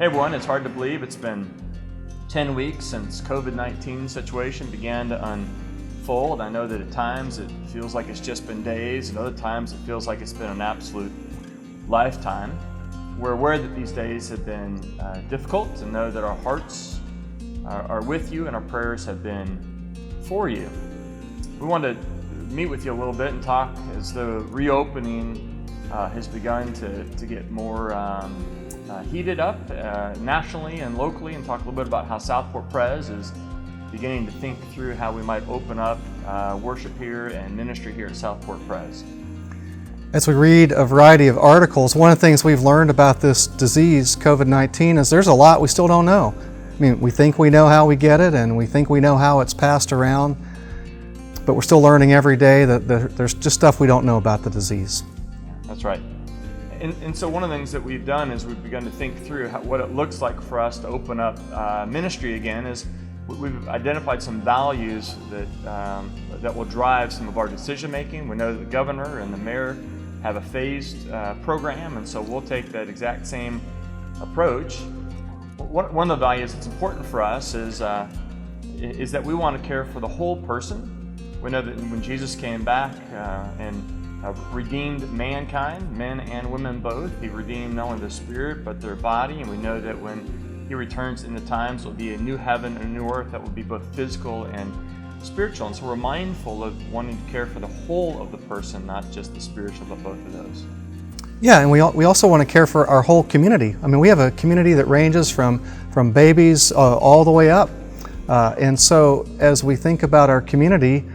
Hey everyone, it's hard to believe it's been 10 weeks since COVID-19 situation began to unfold. I know that at times it feels like it's just been days, and other times it feels like it's been an absolute lifetime. We're aware that these days have been difficult, and know that our hearts are with you and our prayers have been for you. We want to meet with you a little bit and talk as the reopening has begun to get more heated up nationally and locally, and talk a little bit about how Southport Pres is beginning to think through how we might open up worship here and ministry here at Southport Pres. As we read a variety of articles, one of the things we've learned about this disease, COVID-19, is there's a lot we still don't know. I mean, we think we know how we get it, and we think we know how it's passed around, but we're still learning every day that there's just stuff we don't know about the disease. That's right. And so one of the things that we've done is we've begun to think through what it looks like for us to open up ministry again. Is we've identified some values that will drive some of our decision making. We know that the governor and the mayor have a phased program, and so we'll take that exact same approach. One of the values that's important for us is that we want to care for the whole person. We know that when Jesus came back and redeemed mankind, men and women both, He redeemed not only the spirit but their body, and we know that when He returns in the times, there will be a new heaven and a new earth that will be both physical and spiritual. And so we're mindful of wanting to care for the whole of the person, not just the spiritual, but both of those. Yeah, and we also want to care for our whole community. I mean, we have a community that ranges from babies all the way up. And so as we think about our community,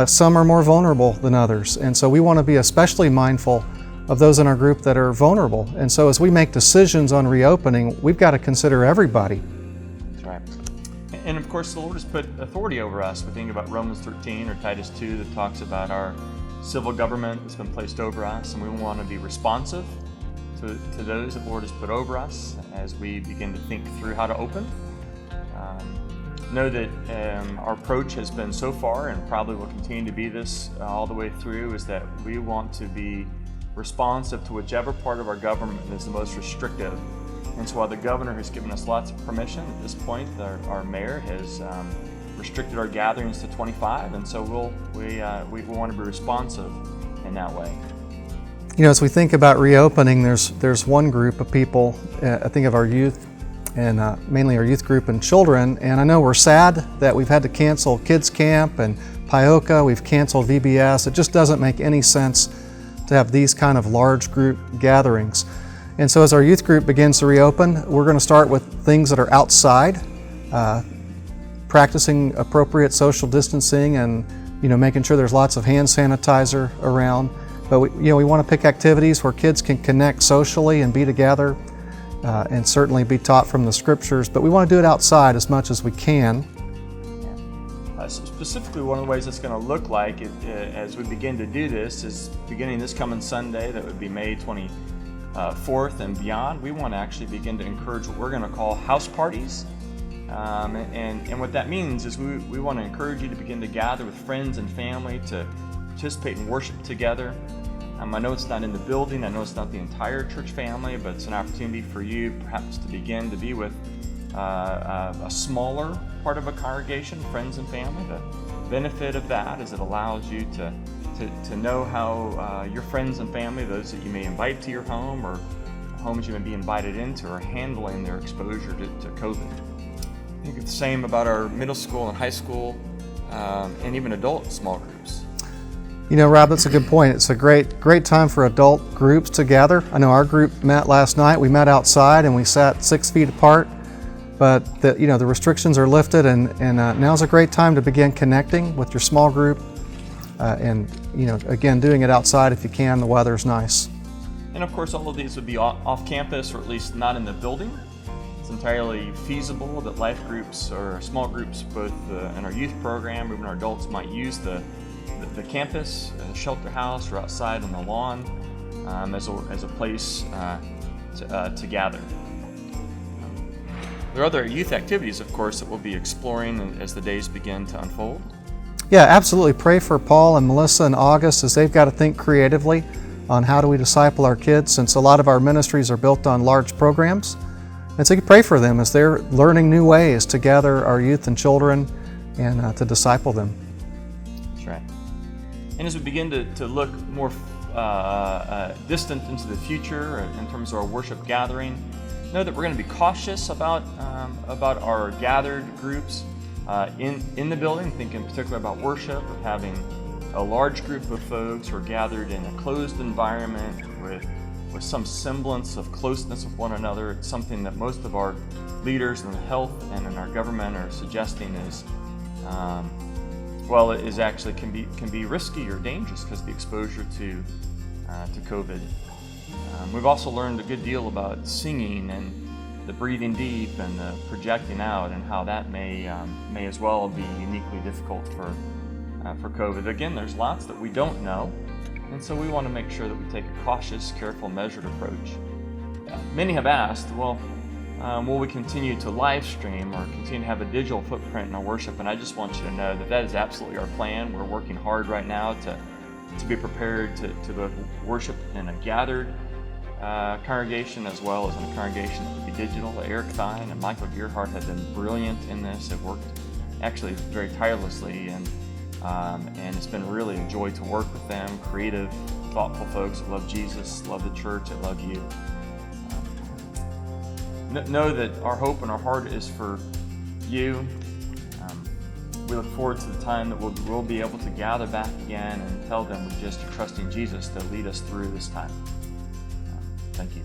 some are more vulnerable than others. And so we want to be especially mindful of those in our group that are vulnerable. And so as we make decisions on reopening, we've got to consider everybody. That's right. And of course, the Lord has put authority over us. We think about Romans 13 or Titus 2 that talks about our civil government that's been placed over us, and we want to be responsive to those that the Lord has put over us as we begin to think through how to open. Know that our approach has been so far, and probably will continue to be this all the way through, is that we want to be responsive to whichever part of our government is the most restrictive. And so while the governor has given us lots of permission at this point, our mayor has restricted our gatherings to 25, and so we want to be responsive in that way. You know, as we think about reopening, there's one group of people, I think of our youth, and mainly our youth group and children, and I know we're sad that we've had to cancel Kids Camp and Pioka, we've canceled VBS. It just doesn't make any sense to have these kind of large group gatherings. And so as our youth group begins to reopen, we're going to start with things that are outside, practicing appropriate social distancing and making sure there's lots of hand sanitizer around. But we want to pick activities where kids can connect socially and be together. And certainly be taught from the scriptures, but we want to do it outside as much as we can. Specifically, one of the ways it's going to look like as we begin to do this is beginning this coming Sunday, that would be May 24th and beyond. We want to actually begin to encourage what we're going to call house parties. And what that means is we want to encourage you to begin to gather with friends and family to participate in worship together. I know it's not in the building, I know it's not the entire church family, but it's an opportunity for you perhaps to begin to be with a smaller part of a congregation, friends and family. The benefit of that is it allows you to know how your friends and family, those that you may invite to your home or homes you may be invited into, are handling their exposure to COVID. I think it's the same about our middle school and high school and even adult small groups. You know, Rob, that's a good point. It's a great time for adult groups to gather. I know our group met last night. We met outside and we sat 6 feet apart, but the restrictions are lifted, and now's a great time to begin connecting with your small group, and again, doing it outside if you can. The weather's nice. And of course, all of these would be off campus, or at least not in the building. It's entirely feasible that life groups or small groups, both in our youth program or even our adults, might use the campus, shelter house, or outside on the lawn as a place to gather. There are other youth activities, of course, that we'll be exploring as the days begin to unfold. Yeah, absolutely. Pray for Paul and Melissa and August as they've got to think creatively on how do we disciple our kids, since a lot of our ministries are built on large programs. And so you pray for them as they're learning new ways to gather our youth and children and to disciple them. That's right. And as we begin to look more distant into the future in terms of our worship gathering, know that we're going to be cautious about our gathered groups in the building. Think in particular about worship, of having a large group of folks who are gathered in a closed environment with some semblance of closeness with one another. It's something that most of our leaders in health and in our government are suggesting is is actually can be risky or dangerous because of the exposure to COVID. We've also learned a good deal about singing and the breathing deep and the projecting out, and how that may as well be uniquely difficult for COVID. Again, there's lots that we don't know, and so we want to make sure that we take a cautious, careful, measured approach. Many have asked, will we continue to live stream or continue to have a digital footprint in our worship? And I just want you to know that is absolutely our plan. We're working hard right now to be prepared to both worship in a gathered congregation as well as in a congregation that would be digital. Eric Thine and Michael Gearhart have been brilliant in this. They've worked actually very tirelessly, and it's been really a joy to work with them. Creative, thoughtful folks that love Jesus, love the church, that love you. Know that our hope and our heart is for you. We look forward to the time that we'll be able to gather back again and tell them we just are trusting Jesus to lead us through this time. Thank you.